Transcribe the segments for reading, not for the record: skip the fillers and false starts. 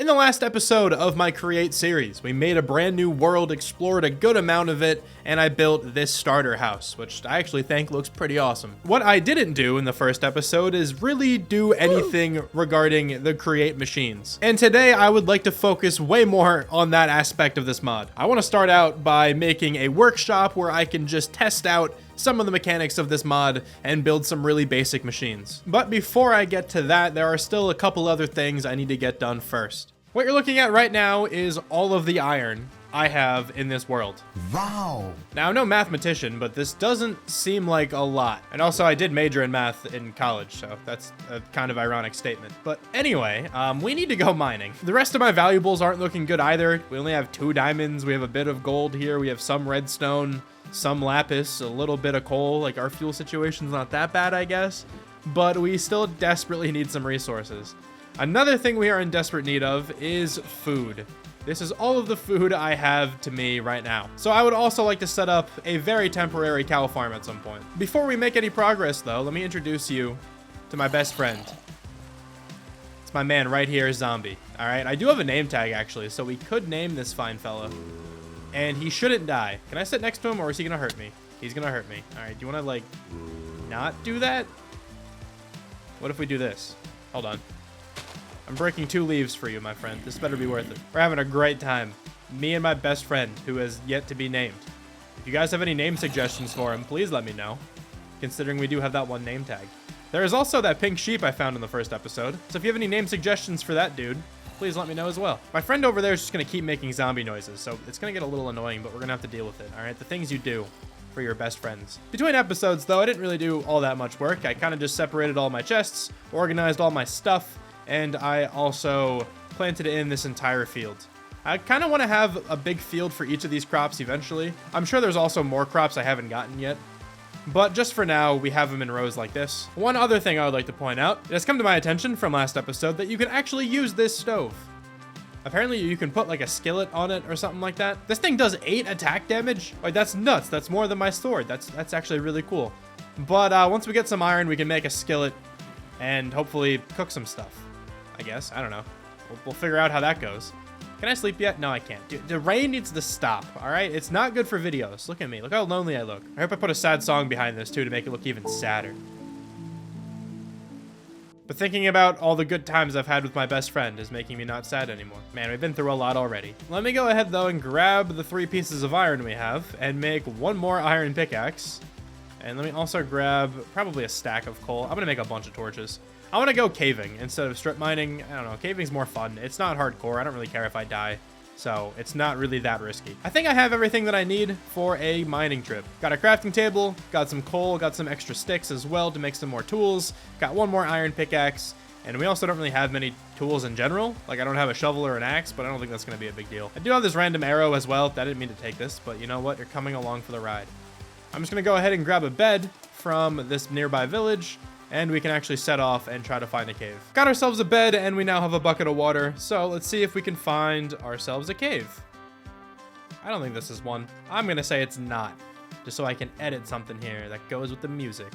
In the last episode of my Create series, we made a brand new world, explored a good amount of it, and I built this starter house, which I actually think looks pretty awesome. What I didn't do in the first episode is really do anything regarding the Create machines. And today I would like to focus way more on that aspect of this mod. I want to start out by making a workshop where I can just test out some of the mechanics of this mod and build some really basic machines. But before I get to that, there are still a couple other things I need to get done first. What you're looking at right now is all of the iron I have in this world. Wow. Now, I'm no mathematician, but this doesn't seem like a lot. And also, I did major in math in college, so that's a kind of ironic statement. But anyway, we need to go mining. The rest of my valuables aren't looking good either. We only have 2 diamonds. We have a bit of gold here. We have some redstone, some lapis, a little bit of coal. Like, our fuel situation's not that bad, I guess. But we still desperately need some resources. Another thing we are in desperate need of is food. This is all of the food I have to me right now. So I would also like to set up a very temporary cow farm at some point. Before we make any progress though, let me introduce you to my best friend. It's my man right here, Zombie. All right, I do have a name tag actually, so we could name this fine fella. And he shouldn't die. Can I sit next to him or is he gonna hurt me? He's gonna hurt me. All right, do you wanna like not do that? What if we do this? Hold on. I'm breaking 2 leaves for you, my friend. This better be worth it. We're having a great time. Me and my best friend, who has yet to be named. If you guys have any name suggestions for him, please let me know, considering we do have that one name tag. There is also that pink sheep I found in the first episode, so if you have any name suggestions for that dude, please let me know as well. My friend over there is just going to keep making zombie noises, so it's going to get a little annoying, but we're going to have to deal with it, all right? The things you do for your best friends. Between episodes, though, I didn't really do all that much work. I kind of just separated all my chests, organized all my stuff, and I also planted in this entire field. I kind of want to have a big field for each of these crops eventually. I'm sure there's also more crops I haven't gotten yet, but just for now, we have them in rows like this. One other thing I would like to point out, it has come to my attention from last episode that you can actually use this stove. Apparently you can put like a skillet on it or something like that. This thing does 8 attack damage. Like, that's nuts. That's more than my sword. That's actually really cool. But once we get some iron, we can make a skillet and hopefully cook some stuff. I guess. I don't know. We'll figure out how that goes. Can I sleep yet? No, I can't. Dude, the rain needs to stop, all right? It's not good for videos. Look at me. Look how lonely I look. I hope I put a sad song behind this, too, to make it look even sadder. But thinking about all the good times I've had with my best friend is making me not sad anymore. Man, we've been through a lot already. Let me go ahead, though, and grab the 3 pieces of iron we have and make 1 more iron pickaxe. And let me also grab probably a stack of coal. I'm going to make a bunch of torches. I want to go caving instead of strip mining. I don't know. Caving's more fun. It's not hardcore. I don't really care if I die. So it's not really that risky. I think I have everything that I need for a mining trip. Got a crafting table, got some coal, got some extra sticks as well to make some more tools. Got 1 more iron pickaxe. And we also don't really have many tools in general. Like, I don't have a shovel or an axe, but I don't think that's going to be a big deal. I do have this random arrow as well. I didn't mean to take this, but you know what? You're coming along for the ride. I'm just going to go ahead and grab a bed from this nearby village, and we can actually set off and try to find a cave. Got ourselves a bed, and we now have a bucket of water, so let's see if we can find ourselves a cave. I don't think this is one. I'm gonna say it's not, just so I can edit something here that goes with the music.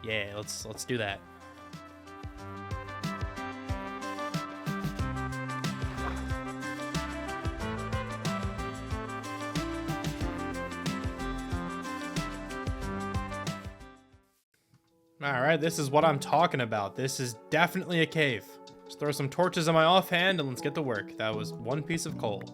Yeah, let's do that. All right, this is what I'm talking about. This is definitely a cave. Just throw some torches on my offhand and let's get to work. That was 1 piece of coal.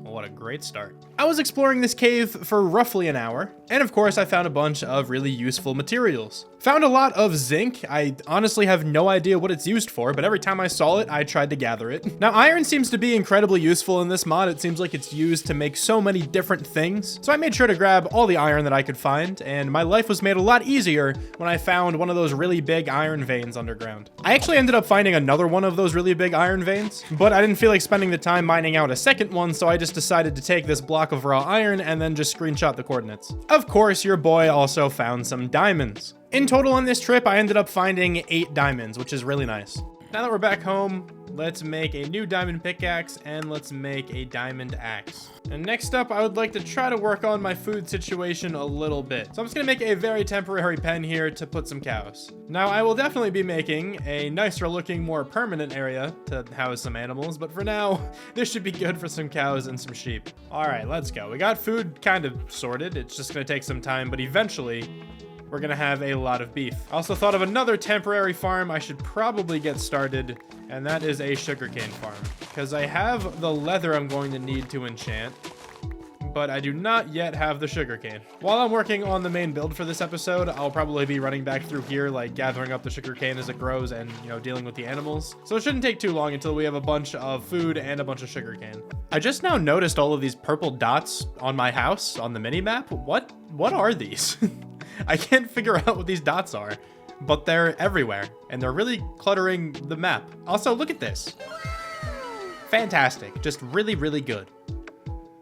Well, what a great start. I was exploring this cave for roughly an hour, and of course I found a bunch of really useful materials. Found a lot of zinc. I honestly have no idea what it's used for, but every time I saw it, I tried to gather it. Now, iron seems to be incredibly useful in this mod. It seems like it's used to make so many different things. So I made sure to grab all the iron that I could find, and my life was made a lot easier when I found one of those really big iron veins underground. I actually ended up finding another one of those really big iron veins, but I didn't feel like spending the time mining out a second one, so I just decided to take this block of raw iron and then just screenshot the coordinates. Of course, your boy also found some diamonds. In total on this trip, I ended up finding 8 diamonds, which is really nice. Now that we're back home, let's make a new diamond pickaxe and let's make a diamond axe. And next up, I would like to try to work on my food situation a little bit. So I'm just gonna make a very temporary pen here to put some cows. Now I will definitely be making a nicer looking, more permanent area to house some animals, but for now, this should be good for some cows and some sheep. All right, let's go. We got food kind of sorted. It's just gonna take some time, but eventually, we're gonna have a lot of beef. I also thought of another temporary farm I should probably get started, and that is a sugarcane farm. Because I have the leather I'm going to need to enchant, but I do not yet have the sugarcane. While I'm working on the main build for this episode, I'll probably be running back through here, like gathering up the sugarcane as it grows and, you know, dealing with the animals. So it shouldn't take too long until we have a bunch of food and a bunch of sugarcane. I just now noticed all of these purple dots on my house on the mini map. What are these? I can't figure out what these dots are, but they're everywhere and they're really cluttering the map. Also, look at this. Fantastic. Just really, really good.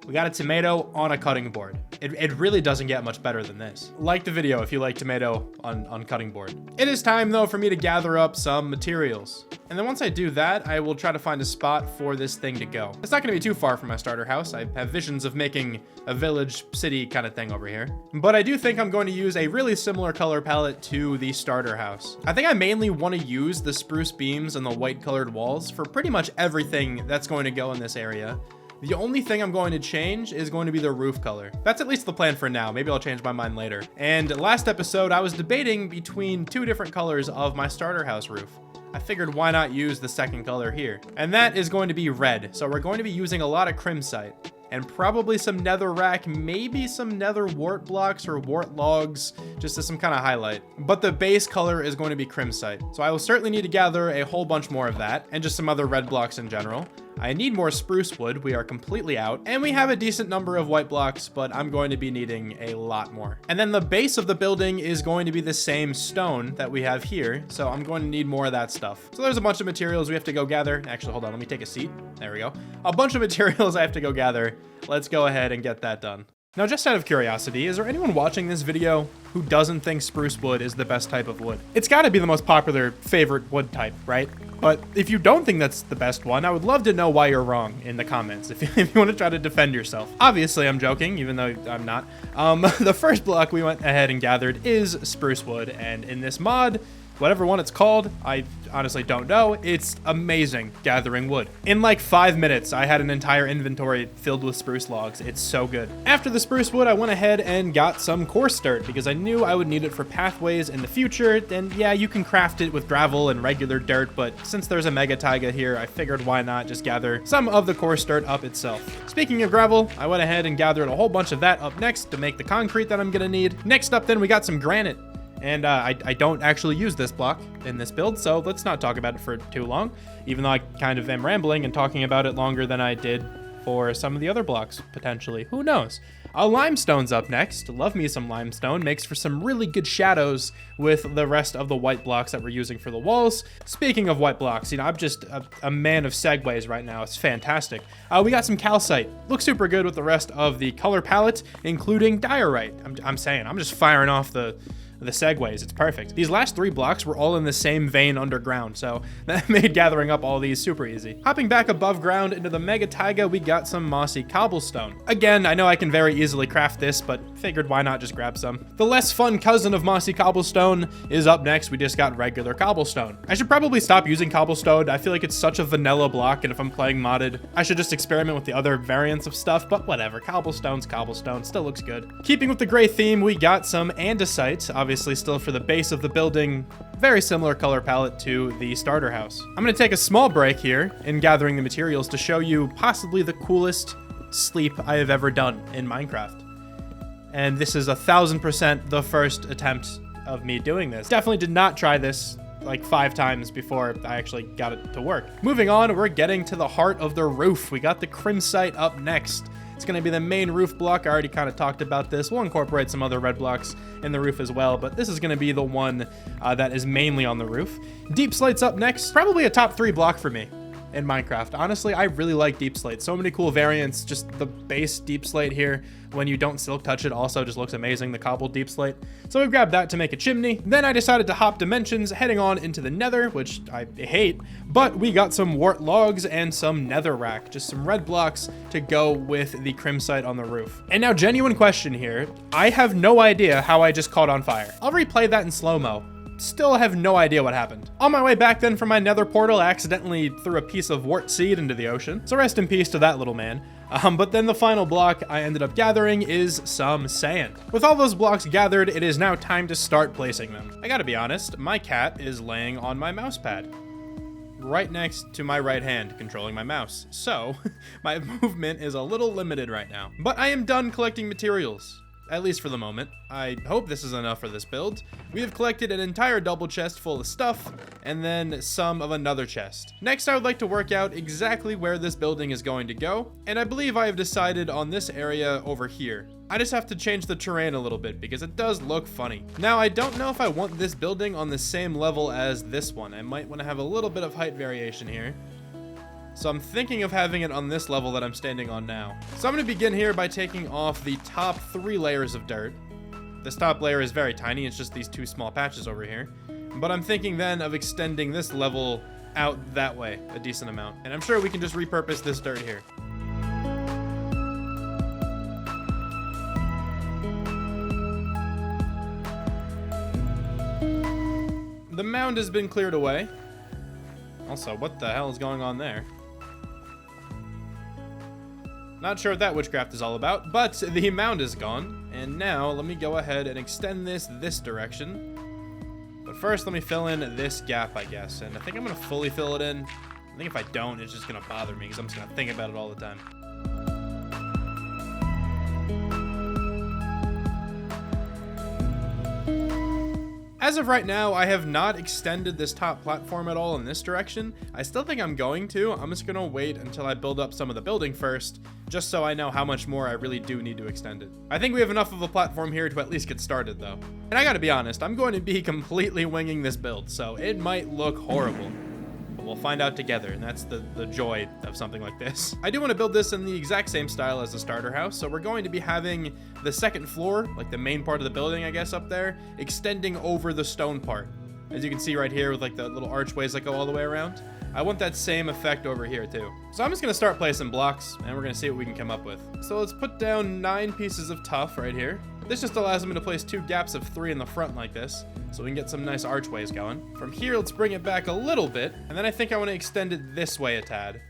We got a tomato on a cutting board. It really doesn't get much better than this. Like the video if you like tomato on cutting board. It is time though for me to gather up some materials. And then once I do that, I will try to find a spot for this thing to go. It's not gonna be too far from my starter house. I have visions of making a village city kind of thing over here. But I do think I'm going to use a really similar color palette to the starter house. I think I mainly want to use the spruce beams and the white colored walls for pretty much everything that's going to go in this area. The only thing I'm going to change is going to be the roof color. That's at least the plan for now. Maybe I'll change my mind later. And last episode, I was debating between two different colors of my starter house roof. I figured why not use the second color here? And that is going to be red. So we're going to be using a lot of crimsite and probably some netherrack, maybe some nether wart blocks or wart logs, just as some kind of highlight. But the base color is going to be crimsite. So I will certainly need to gather a whole bunch more of that and just some other red blocks in general. I need more spruce wood. We are completely out. And we have a decent number of white blocks, but I'm going to be needing a lot more. And then the base of the building is going to be the same stone that we have here. So I'm going to need more of that stuff. So there's a bunch of materials we have to go gather. Actually, hold on. Let me take a seat. There we go. A bunch of materials I have to go gather. Let's go ahead and get that done. Now, just out of curiosity, is there anyone watching this video who doesn't think spruce wood is the best type of wood? It's got to be the most popular favorite wood type, right? But if you don't think that's the best one, I would love to know why you're wrong in the comments, if you want to try to defend yourself. Obviously, I'm joking, even though I'm not. The first block we went ahead and gathered is spruce wood, and in this mod, whatever one it's called, I honestly don't know. It's amazing gathering wood. In like 5 minutes, I had an entire inventory filled with spruce logs. It's so good. After the spruce wood, I went ahead and got some coarse dirt because I knew I would need it for pathways in the future. And yeah, you can craft it with gravel and regular dirt, but since there's a mega taiga here, I figured why not just gather some of the coarse dirt up itself. Speaking of gravel, I went ahead and gathered a whole bunch of that up next to make the concrete that I'm gonna need. Next up then, we got some granite. And I don't actually use this block in this build, so let's not talk about it for too long, even though I kind of am rambling and talking about it longer than I did for some of the other blocks, potentially. Who knows? Limestone's up next. Love me some limestone. Makes for some really good shadows with the rest of the white blocks that we're using for the walls. Speaking of white blocks, you know, I'm just a man of segues right now. It's fantastic. We got some calcite. Looks super good with the rest of the color palette, including diorite. I'm saying, I'm just firing off the segues. It's perfect. These last 3 blocks were all in the same vein underground, so that made gathering up all these super easy. Hopping back above ground into the mega taiga, we got some mossy cobblestone. Again, I know I can very easily craft this, but figured why not just grab some. The less fun cousin of mossy cobblestone is up next. We just got regular cobblestone. I should probably stop using cobblestone. I feel like it's such a vanilla block, and if I'm playing modded, I should just experiment with the other variants of stuff, but whatever. Cobblestone's cobblestone. Still looks good. Keeping with the gray theme, we got some andesite, obviously still for the base of the building. Very similar color palette to the starter house. I'm gonna take a small break here in gathering the materials to show you possibly the coolest sleep I have ever done in Minecraft. And this is 1000% the first attempt of me doing this. Definitely did not try this like 5 times before I actually got it to work. Moving on, we're getting to the heart of the roof. We got the crimsite up next. It's going to be the main roof block. I already kind of talked about this. We'll incorporate some other red blocks in the roof as well, but this is going to be the one that is mainly on the roof. Deep slate's up next. Probably a top 3 block for me. in Minecraft. Honestly, I really like deep slate. So many cool variants. Just the base deep slate here, when you don't silk touch it, also just looks amazing, the cobbled deep slate. So we grabbed that to make a chimney. Then I decided to hop dimensions, heading on into the nether, which I hate, but we got some wart logs and some nether rack, just some red blocks to go with the crimsite on the roof. And now, genuine question here. I have no idea how I just caught on fire. I'll replay that in slow-mo. Still have no idea what happened. On my way back then from my nether portal, I accidentally threw a piece of wart seed into the ocean. So rest in peace to that little man. But then the final block I ended up gathering is some sand. With all those blocks gathered, it is now time to start placing them. I gotta be honest, my cat is laying on my mouse pad, right next to my right hand, controlling my mouse. So my movement is a little limited right now. But I am done collecting materials. At least for the moment. I hope this is enough for this build. We have collected an entire double chest full of stuff, and then some of another chest. Next, I would like to work out exactly where this building is going to go, and I believe I have decided on this area over here. I just have to change the terrain a little bit because it does look funny. Now, I don't know if I want this building on the same level as this one. I might want to have a little bit of height variation here. So I'm thinking of having it on this level that I'm standing on now. So I'm going to begin here by taking off the top 3 layers of dirt. This top layer is very tiny. It's just these 2 small patches over here. But I'm thinking then of extending this level out that way a decent amount. And I'm sure we can just repurpose this dirt here. The mound has been cleared away. Also, what the hell is going on there? Not sure what that witchcraft is all about, but the mound is gone. And now let me go ahead and extend this direction. But first, let me fill in this gap, I guess. And I think I'm going to fully fill it in. I think if I don't, it's just going to bother me because I'm just going to think about it all the time. As of right now, I have not extended this top platform at all in this direction. I still think I'm going to. I'm just gonna wait until I build up some of the building first, just so I know how much more I really do need to extend it. I think we have enough of a platform here to at least get started though. And I gotta be honest, I'm going to be completely winging this build, so it might look horrible. But we'll find out together, and that's the joy of something like this. I do want to build this in the exact same style as the starter house, so we're going to be having the second floor, like the main part of the building, I guess, up there, extending over the stone part. As you can see right here with like the little archways that go all the way around. I want that same effect over here too. So I'm just going to start placing blocks, and we're going to see what we can come up with. So let's put down 9 pieces of tuff right here. This just allows me to place 2 gaps of 3 in the front like this, so we can get some nice archways going. From here, let's bring it back a little bit, and then I think I want to extend it this way a tad.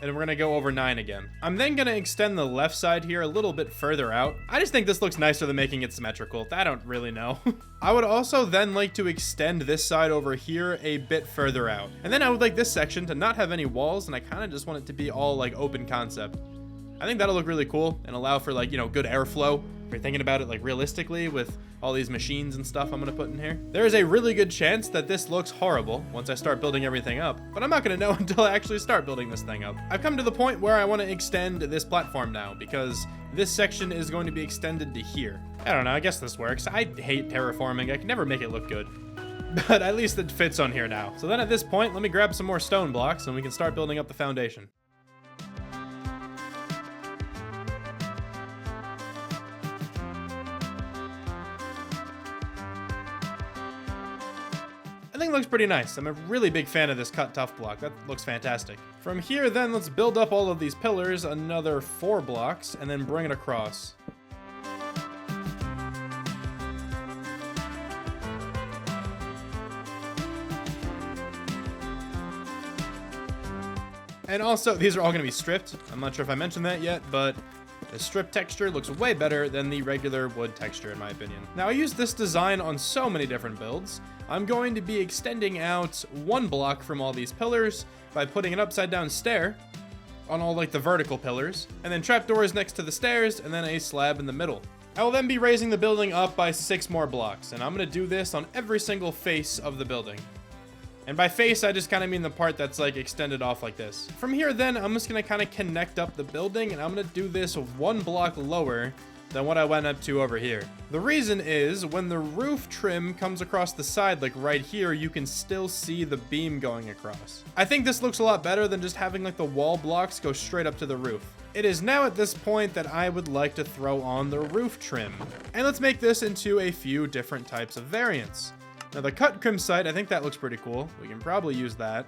And we're going to go over 9 again. I'm then going to extend the left side here a little bit further out. I just think this looks nicer than making it symmetrical. I don't really know. I would also then like to extend this side over here a bit further out. And then I would like this section to not have any walls, and I kind of just want it to be all like open concept. I think that'll look really cool and allow for like, you know, good airflow. If you're thinking about it like realistically with all these machines and stuff I'm gonna put in here. There is a really good chance that this looks horrible once I start building everything up, but I'm not gonna know until I actually start building this thing up. I've come to the point where I want to extend this platform now because this section is going to be extended to here. I don't know, I guess this works. I hate terraforming. I can never make it look good. But at least it fits on here now. So then at this point, let me grab some more stone blocks and we can start building up the foundation. I think it looks pretty nice. I'm a really big fan of this cut tough block. That looks fantastic. From here then, let's build up all of these pillars, another 4 blocks, and then bring it across. And also, these are all going to be stripped. I'm not sure if I mentioned that yet, but the strip texture looks way better than the regular wood texture, in my opinion. Now, I use this design on so many different builds. I'm going to be extending out 1 block from all these pillars by putting an upside down stair on all like the vertical pillars, and then trapdoors next to the stairs, and then a slab in the middle. I will then be raising the building up by 6 more blocks, and I'm going to do this on every single face of the building. And by face, I just kind of mean the part that's like extended off like this. From here then, I'm just going to kind of connect up the building, and I'm going to do this 1 block lower than what I went up to over here. The reason is when the roof trim comes across the side, like right here, you can still see the beam going across. I think this looks a lot better than just having like the wall blocks go straight up to the roof. It is now at this point that I would like to throw on the roof trim. And let's make this into a few different types of variants. Now the cut crimsite, I think that looks pretty cool. We can probably use that.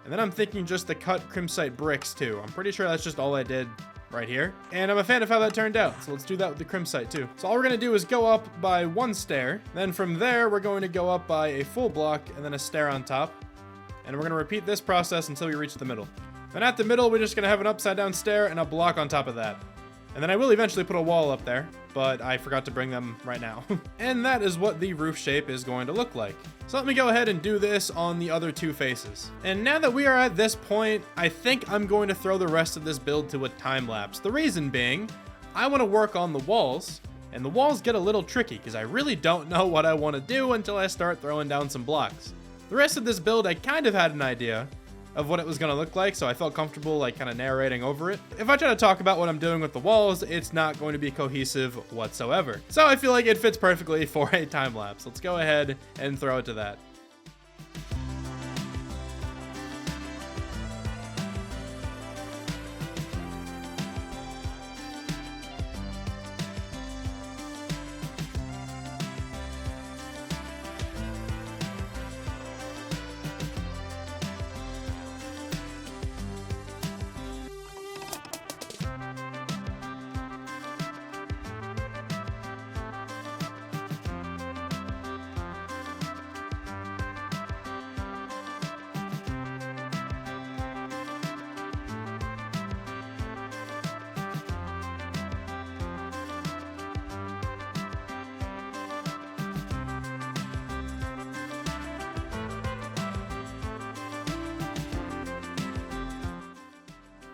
And then I'm thinking just the cut crimsite bricks too. I'm pretty sure that's just all I did right here. And I'm a fan of how that turned out. So let's do that with the crimsite too. So all we're gonna do is go up by one stair. Then from there, we're going to go up by a full block and then a stair on top. And we're gonna repeat this process until we reach the middle. Then at the middle, we're just gonna have an upside down stair and a block on top of that. And then I will eventually put a wall up there, but I forgot to bring them right now. And that is what the roof shape is going to look like. So let me go ahead and do this on the other two faces. And now that we are at this point, I think I'm going to throw the rest of this build to a time lapse. The reason being, I want to work on the walls, and the walls get a little tricky because I really don't know what I want to do until I start throwing down some blocks. The rest of this build, I kind of had an idea of what it was going to look like, so I felt comfortable like kind of narrating over it. If I try to talk about what I'm doing with the walls, it's not going to be cohesive whatsoever. So I feel like it fits perfectly for a time lapse. Let's go ahead and throw it to that.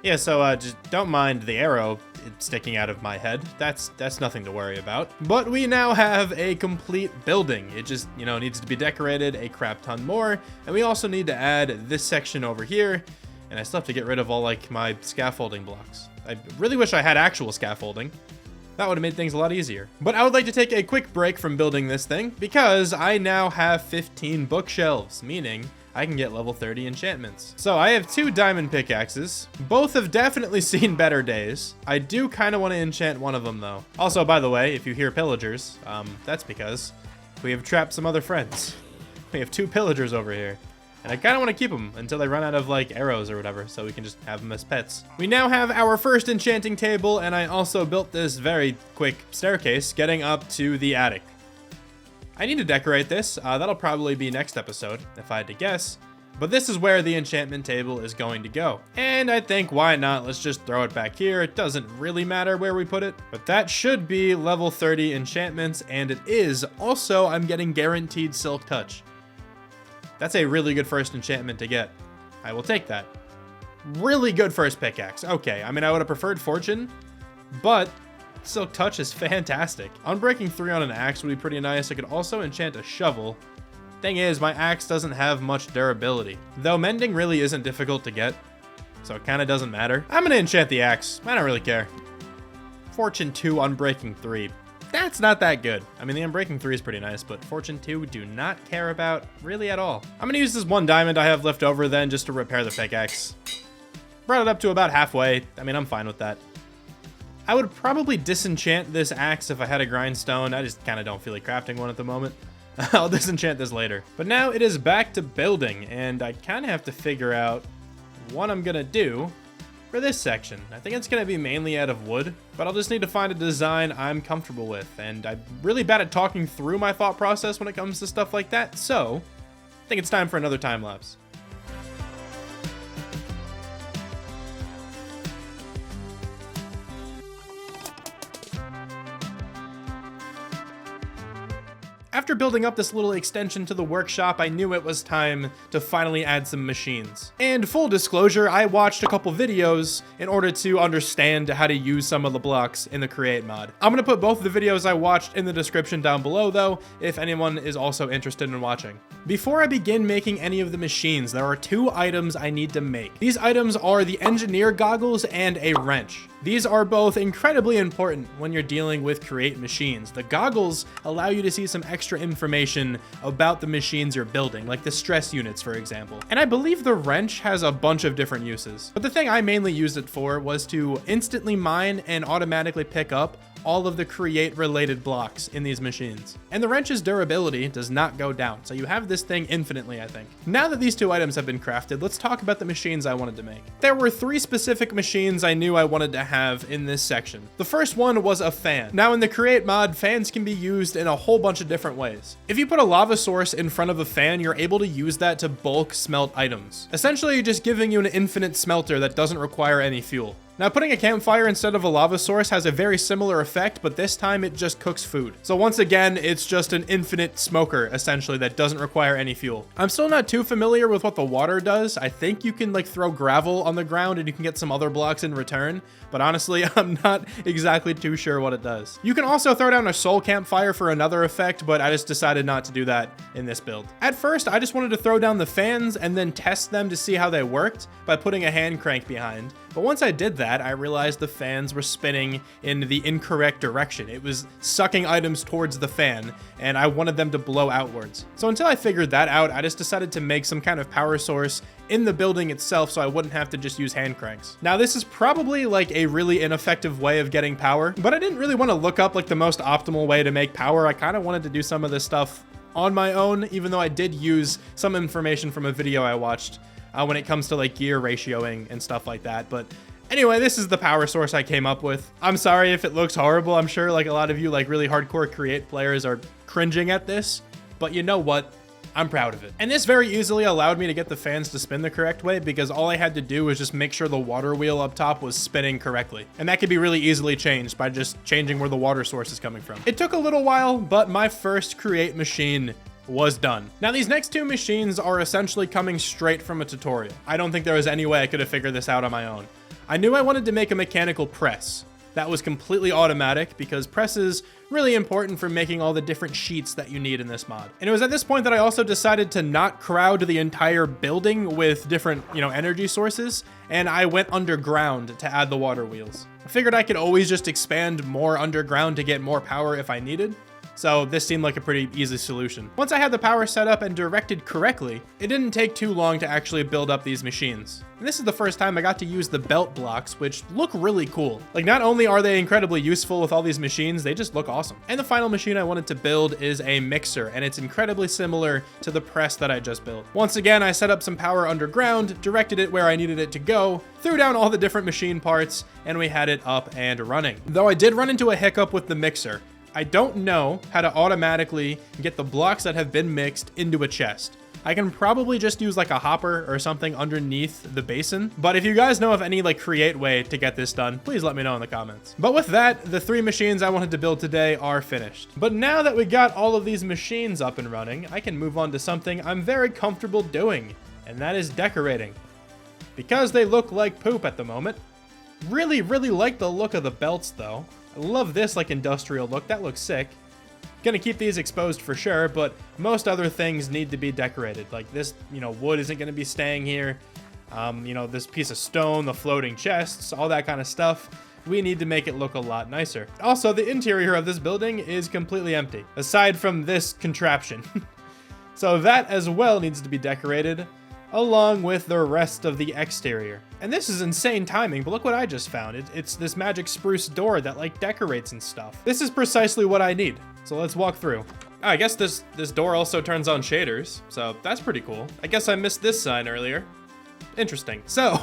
Yeah, so just don't mind the arrow sticking out of my head. That's nothing to worry about. But we now have a complete building. It just, needs to be decorated a crap ton more. And we also need to add this section over here. And I still have to get rid of all like my scaffolding blocks. I really wish I had actual scaffolding. That would have made things a lot easier. But I would like to take a quick break from building this thing because I now have 15 bookshelves, meaning I can get level 30 enchantments. So I have 2 diamond pickaxes. Both have definitely seen better days. I do kind of want to enchant one of them though. Also, by the way, if you hear pillagers, that's because we have trapped some other friends. We have 2 pillagers over here. And I kind of want to keep them until they run out of like arrows or whatever, so we can just have them as pets. We now have our first enchanting table, and I also built this very quick staircase getting up to the attic. I need to decorate this. That'll probably be next episode, if I had to guess. But this is where the enchantment table is going to go. And I think, why not? Let's just throw it back here. It doesn't really matter where we put it. But that should be level 30 enchantments, and it is. Also, I'm getting guaranteed Silk Touch. That's a really good first enchantment to get. I will take that. Really good first pickaxe. Okay, I mean, I would have preferred Fortune, but Silk Touch is fantastic. Unbreaking 3 on an axe would be pretty nice. I could also enchant a shovel. Thing is, my axe doesn't have much durability. Though mending really isn't difficult to get, so it kind of doesn't matter. I'm gonna enchant the axe. I don't really care. Fortune 2, Unbreaking 3. That's not that good. I mean, the Unbreaking 3 is pretty nice, but Fortune 2 do not care about really at all. I'm gonna use this 1 diamond I have left over then just to repair the pickaxe. Brought it up to about halfway. I mean, I'm fine with that. I would probably disenchant this axe if I had a grindstone. I just kind of don't feel like crafting one at the moment. I'll disenchant this later. But now it is back to building, and I kind of have to figure out what I'm gonna do for this section. I think it's gonna be mainly out of wood, but I'll just need to find a design I'm comfortable with, and I'm really bad at talking through my thought process when it comes to stuff like that, so I think it's time for another time lapse. After after building up this little extension to the workshop, I knew it was time to finally add some machines. And full disclosure, I watched a couple videos in order to understand how to use some of the blocks in the create mod. I'm gonna put both of the videos I watched in the description down below though, if anyone is also interested in watching. Before I begin making any of the machines, there are 2 items I need to make. These items are the engineer goggles and a wrench. These are both incredibly important when you're dealing with create machines. The goggles allow you to see some extra information about the machines you're building, like the stress units, for example. And I believe the wrench has a bunch of different uses. But the thing I mainly used it for was to instantly mine and automatically pick up all of the create related blocks in these machines. And the wrench's durability does not go down, so you have this thing infinitely, I think. Now that these 2 items have been crafted, let's talk about the machines I wanted to make. There were 3 specific machines I knew I wanted to have in this section. The first one was a fan. Now in the create mod, fans can be used in a whole bunch of different ways. If you put a lava source in front of a fan, you're able to use that to bulk smelt items, essentially just giving you an infinite smelter that doesn't require any fuel. Now, putting a campfire instead of a lava source has a very similar effect, but this time it just cooks food. So once again, it's just an infinite smoker, essentially, that doesn't require any fuel. I'm still not too familiar with what the water does. I think you can like throw gravel on the ground and you can get some other blocks in return, but honestly, I'm not exactly too sure what it does. You can also throw down a soul campfire for another effect, but I just decided not to do that in this build. At first, I just wanted to throw down the fans and then test them to see how they worked by putting a hand crank behind. But once I did that, I realized the fans were spinning in the incorrect direction. It was sucking items towards the fan, and I wanted them to blow outwards. So until I figured that out, I just decided to make some kind of power source in the building itself so I wouldn't have to just use hand cranks. Now, this is probably like a really ineffective way of getting power, but I didn't really want to look up like the most optimal way to make power. I kind of wanted to do some of this stuff on my own, even though I did use some information from a video I watched when it comes to like gear ratioing and stuff like that. But anyway, this is the power source I came up with. I'm sorry if it looks horrible. I'm sure like a lot of you like really hardcore create players are cringing at this, but you know what? I'm proud of it. And this very easily allowed me to get the fans to spin the correct way because all I had to do was just make sure the water wheel up top was spinning correctly. And that could be really easily changed by just changing where the water source is coming from. It took a little while, but my first create machine was done. Now these next 2 machines are essentially coming straight from a tutorial. I don't think there was any way I could have figured this out on my own. I knew I wanted to make a mechanical press. That was completely automatic because press is really important for making all the different sheets that you need in this mod. And it was at this point that I also decided to not crowd the entire building with different, energy sources, and I went underground to add the water wheels. I figured I could always just expand more underground to get more power if I needed. So this seemed like a pretty easy solution. Once I had the power set up and directed correctly, it didn't take too long to actually build up these machines. And this is the first time I got to use the belt blocks, which look really cool. Like, not only are they incredibly useful with all these machines, they just look awesome. And the final machine I wanted to build is a mixer, and it's incredibly similar to the press that I just built. Once again, I set up some power underground, directed it where I needed it to go, threw down all the different machine parts, and we had it up and running. Though I did run into a hiccup with the mixer. I don't know how to automatically get the blocks that have been mixed into a chest. I can probably just use like a hopper or something underneath the basin. But if you guys know of any like create way to get this done, please let me know in the comments. But with that, the 3 machines I wanted to build today are finished. But now that we got all of these machines up and running, I can move on to something I'm very comfortable doing, and that is decorating. Because they look like poop at the moment. Really like the look of the belts though. I love this like industrial look. That looks sick. Gonna keep these exposed for sure, but most other things need to be decorated. Like this, wood isn't gonna be staying here. This piece of stone, the floating chests, all that kind of stuff. We need to make it look a lot nicer. Also, the interior of this building is completely empty, aside from this contraption. So that as well needs to be decorated, along with the rest of the exterior. And this is insane timing, but look what I just found. It's this magic spruce door that like decorates and stuff. This is precisely what I need. So let's walk through. I guess this door also turns on shaders, so that's pretty cool. I guess I missed this sign earlier. interesting. So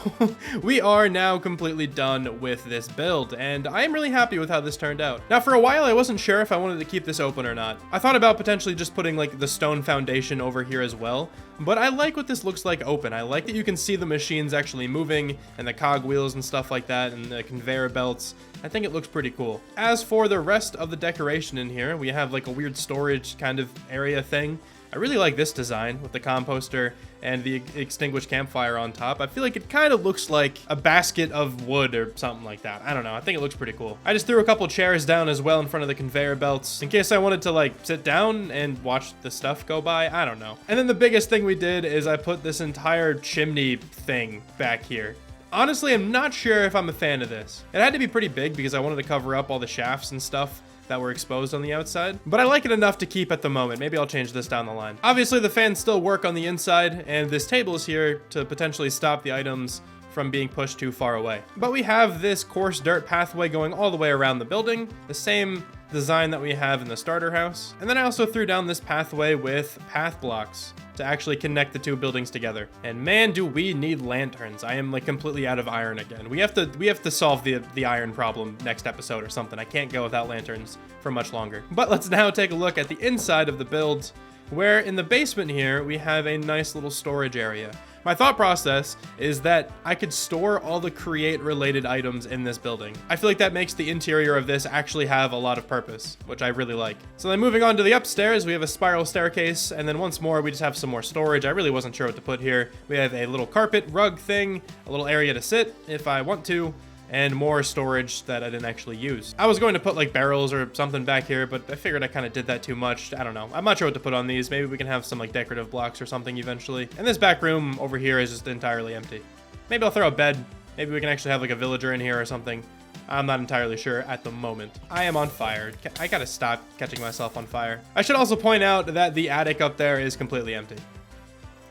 we are now completely done with this build, and I am really happy with how this turned out. Now, for a while, I wasn't sure if I wanted to keep this open or not. I thought about potentially just putting like the stone foundation over here as well, but I like what this looks like open. I like that you can see the machines actually moving and the cog wheels and stuff like that and the conveyor belts. I think it looks pretty cool. As for the rest of the decoration in here, we have like a weird storage kind of area thing. I really like this design with the composter and the extinguished campfire on top. I feel like it kind of looks like a basket of wood or something like that. I don't know. I think it looks pretty cool. I just threw a couple chairs down as well in front of the conveyor belts in case I wanted to like sit down and watch the stuff go by. I don't know. And then the biggest thing we did is I put this entire chimney thing back here. Honestly, I'm not sure if I'm a fan of this. It had to be pretty big because I wanted to cover up all the shafts and stuff that were exposed on the outside, but I like it enough to keep at the moment. Maybe I'll change this down the line. Obviously, the fans still work on the inside, and this table is here to potentially stop the items from being pushed too far away. But we have this coarse dirt pathway going all the way around the building, the same design that we have in the starter house. And then I also threw down this pathway with path blocks to actually connect the two buildings together. And man, do we need lanterns. I am like completely out of iron again. We have to solve the iron problem next episode or something. I can't go without lanterns for much longer. But let's now take a look at the inside of the build, where in the basement here, we have a nice little storage area. My thought process is that I could store all the create related items in this building. I feel like that makes the interior of this actually have a lot of purpose, which I really like. So then moving on to the upstairs, we have a spiral staircase, and then once more, we just have some more storage. I really wasn't sure what to put here. We have a little carpet rug thing, a little area to sit if I want to, and more storage that I didn't actually use. I was going to put like barrels or something back here, but I figured I kind of did that too much. I don't know. I'm not sure what to put on these. Maybe we can have some like decorative blocks or something eventually. And this back room over here is just entirely empty. Maybe I'll throw a bed. Maybe we can actually have like a villager in here or something. I'm not entirely sure at the moment. I am on fire. I gotta stop catching myself on fire. I should also point out that the attic up there is completely empty.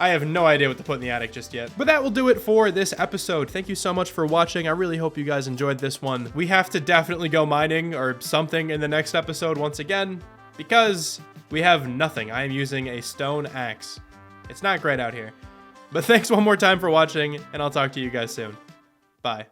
I have no idea what to put in the attic just yet. But that will do it for this episode. Thank you so much for watching. I really hope you guys enjoyed this one. We have to definitely go mining or something in the next episode once again, because we have nothing. I am using a stone axe. It's not great out here. But thanks one more time for watching, and I'll talk to you guys soon. Bye.